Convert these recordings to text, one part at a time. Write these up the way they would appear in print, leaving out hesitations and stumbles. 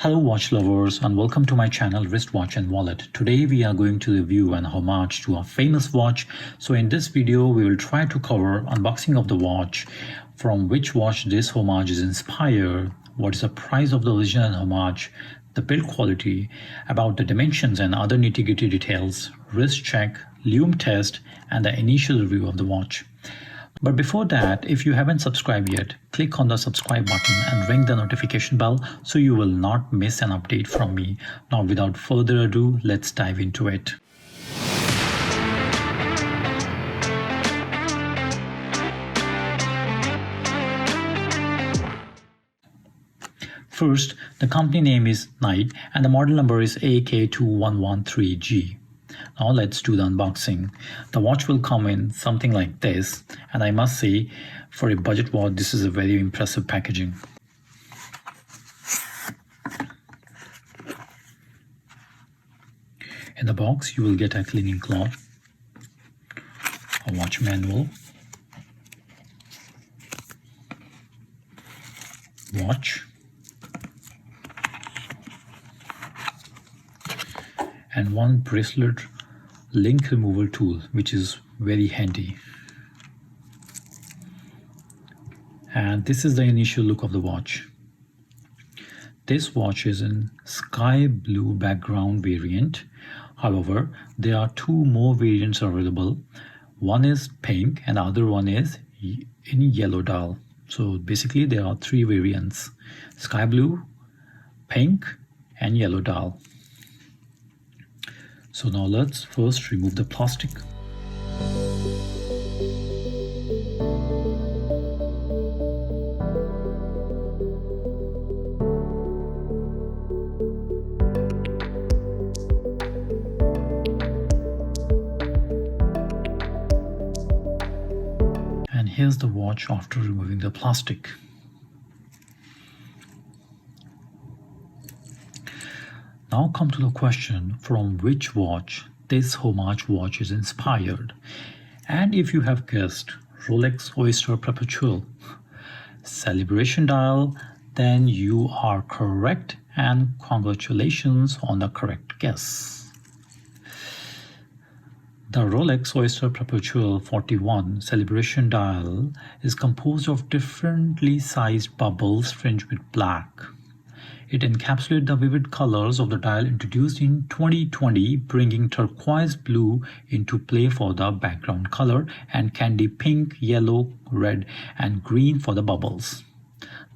Hello watch lovers and welcome to my channel Wristwatch and Wallet. Today we are going to review an homage to a famous watch. So in this video we will try to cover unboxing of the watch, from which watch this homage is inspired, what is the price of the original homage, the build quality, about the dimensions and other nitty-gritty details, wrist check, lume test and the initial review of the watch. But before that, if you haven't subscribed yet, click on the subscribe button and ring the notification bell so you will not miss an update from me. Now without further ado, let's dive into it. First, the company name is Knight and the model number is AK2113G. Now let's do the unboxing. The watch will come in something like this, and I must say, for a budget watch, this is a very impressive packaging. In the box, you will get a cleaning cloth, a watch manual, watch, and one bracelet link removal tool, which is very handy. And this is the initial look of the watch. This watch is in sky blue background variant. However, there are two more variants available. One is pink and the other one is in yellow dial. So basically there are three variants: sky blue, pink and yellow dial. So now let's first remove the plastic. And here's the watch after removing the plastic. Now come to the question from which watch this homage watch is inspired. And if you have guessed Rolex Oyster Perpetual Celebration Dial, then you are correct and congratulations on the correct guess. The Rolex Oyster Perpetual 41 Celebration Dial is composed of differently sized bubbles fringed with black. It encapsulates the vivid colors of the dial introduced in 2020, bringing turquoise blue into play for the background color and candy pink, yellow, red and green for the bubbles.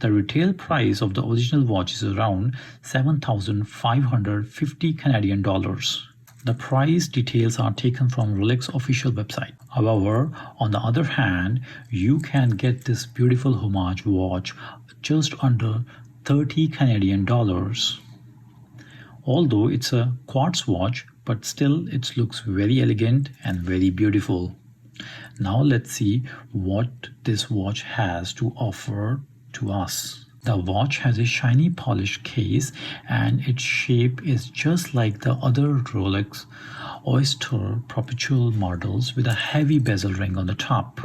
The retail price of the original watch is around 7,550 Canadian dollars. The price details are taken from Rolex official website. However, on the other hand, you can get this beautiful homage watch just under 30 Canadian dollars. Although it's a quartz watch, but still it looks very elegant and very beautiful. Now let's see what this watch has to offer to us. The watch has a shiny polished case and its shape is just like the other Rolex Oyster Perpetual models with a heavy bezel ring on the top.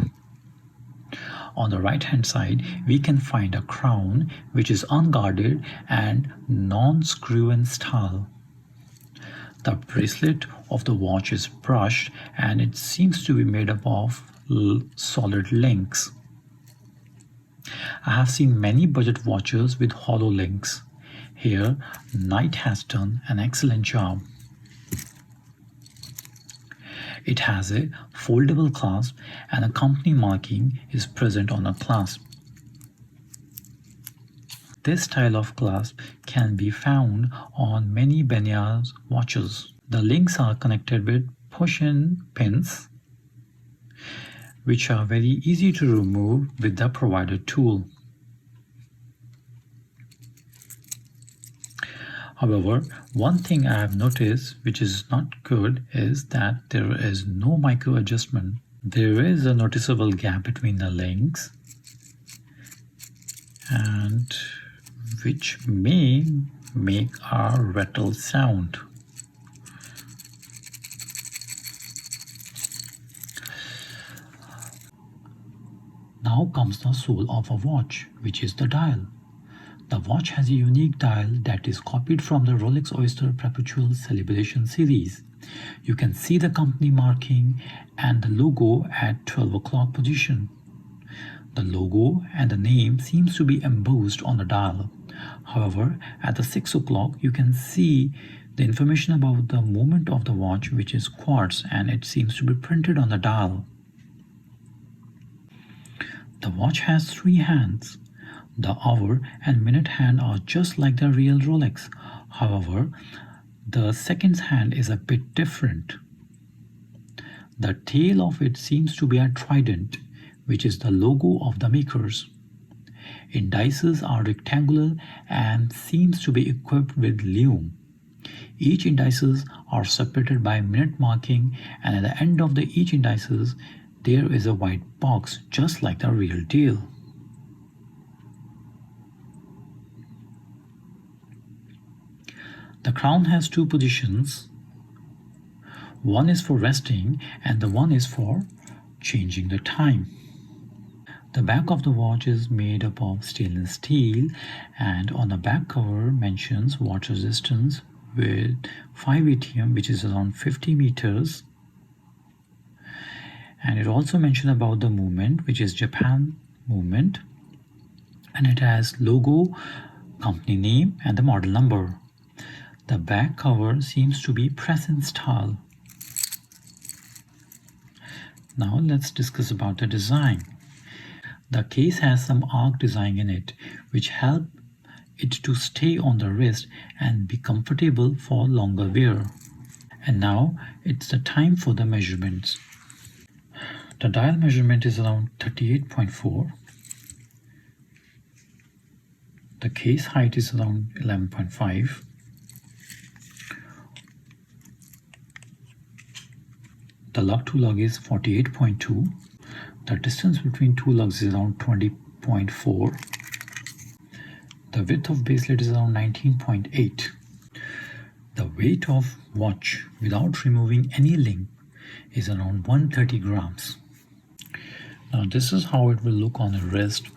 On the right hand side, we can find a crown which is unguarded and non-screw-in style. The bracelet of the watch is brushed and it seems to be made up of solid links. I have seen many budget watches with hollow links. Here, Knight has done an excellent job. It has a foldable clasp and a company marking is present on the clasp. This style of clasp can be found on many Benioff watches. The links are connected with push-in pins, which are very easy to remove with the provided tool. However, one thing I have noticed which is not good is that there is no micro adjustment. There is a noticeable gap between the links, and which may make a rattle sound. Now comes the soul of a watch, which is the dial. The watch has a unique dial that is copied from the Rolex Oyster Perpetual Celebration series. You can see the company marking and the logo at 12 o'clock position. The logo and the name seems to be embossed on the dial. However, at the 6 o'clock you can see the information about the movement of the watch, which is quartz, and it seems to be printed on the dial. The watch has 3 hands. The hour and minute hand are just like the real Rolex. However, the seconds hand is a bit different. The tail of it seems to be a trident, which is the logo of the makers. Indices are rectangular and seems to be equipped with lume. Each indices are separated by minute marking, and at the end of each indices there is a white box just like the real deal. The crown has 2 positions. One is for resting and the one is for changing the time. The back of the watch is made up of stainless steel, and on the back cover mentions water resistance with 5 ATM, which is around 50 meters. And it also mentions about the movement, which is Japan movement, and it has logo, company name and the model number. The back cover seems to be present style. Now let's discuss about the design. The case has some arc design in it, which help it to stay on the wrist and be comfortable for longer wear. And now it's the time for the measurements. The dial measurement is around 38.4. The case height is around 11.5. The lug to lug is 48.2. The distance between 2 lugs is around 20.4. The width of bracelet is around 19.8. The weight of watch without removing any link is around 130 grams. Now this is how it will look on the wrist.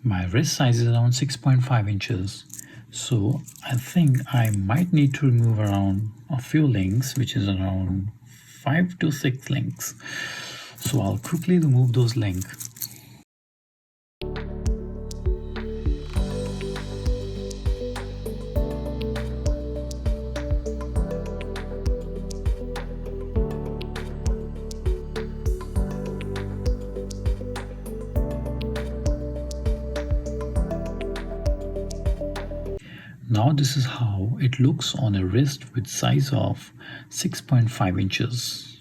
My wrist size is around 6.5 inches. So I think I might need to remove around a few links, which is around 5 to 6 links. So I'll quickly remove those links. Now this is how it looks on a wrist with size of 6.5 inches.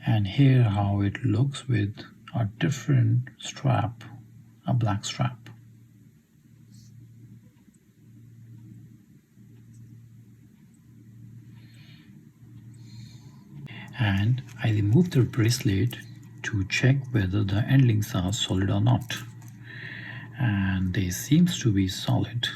And here how it looks with a different strap, a black strap. And I removed the bracelet to check whether the end links are solid or not, and they seems to be solid.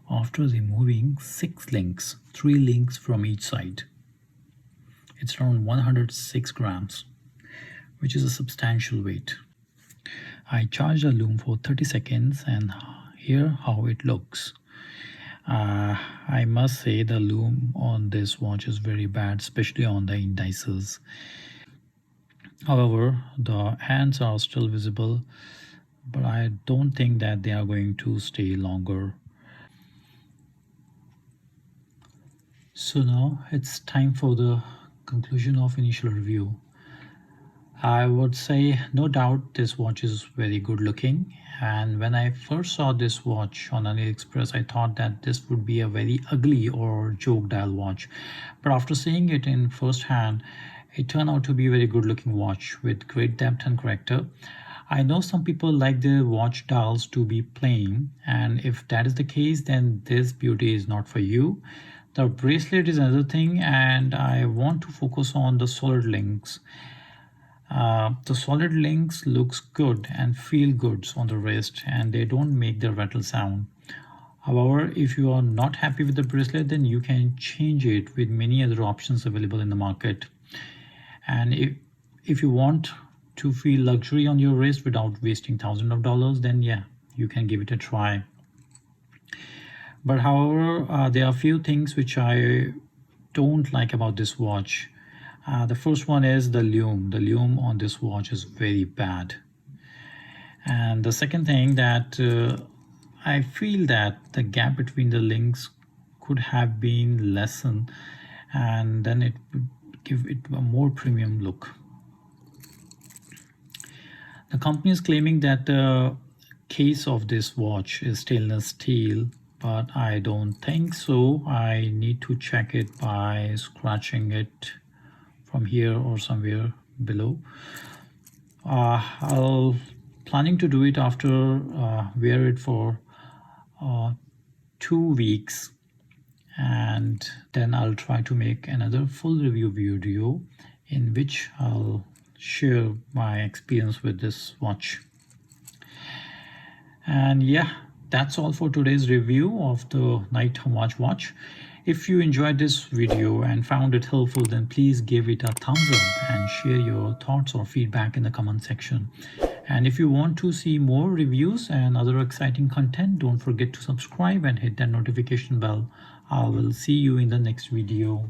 After removing 6 links, 3 links from each side, it's around 106 grams, which is a substantial weight. I charged the lume for 30 seconds and here how it looks. I must say the lume on this watch is very bad, especially on the indices. However, the hands are still visible, but I don't think that they are going to stay longer. So now it's time for the conclusion of initial review. I would say no doubt this watch is very good looking, and when I first saw this watch on AliExpress I thought that this would be a very ugly or joke dial watch, but after seeing it in first hand it turned out to be a very good looking watch with great depth and character. I know some people like their watch dials to be plain, and if that is the case then this beauty is not for you. The bracelet is another thing, and I want to focus on the solid links. The solid links looks good and feel good on the wrist, and they don't make the rattle sound. However, if you are not happy with the bracelet, then you can change it with many other options available in the market. And if you want to feel luxury on your wrist without wasting thousands of dollars, then yeah, you can give it a try. But however, there are a few things which I don't like about this watch. The first one is the lume. The lume on this watch is very bad. And the second thing that I feel that the gap between the links could have been lessened, and then it would give it a more premium look. The company is claiming that the case of this watch is stainless steel, but I don't think so. I need to check it by scratching it from here or somewhere below. I'll planning to do it after wear it for 2 weeks, and then I'll try to make another full review video in which I'll share my experience with this watch. And yeah, that's all for today's review of the Knight Homage watch. If you enjoyed this video and found it helpful, then please give it a thumbs up and share your thoughts or feedback in the comment section. And if you want to see more reviews and other exciting content, don't forget to subscribe and hit that notification bell. I will see you in the next video.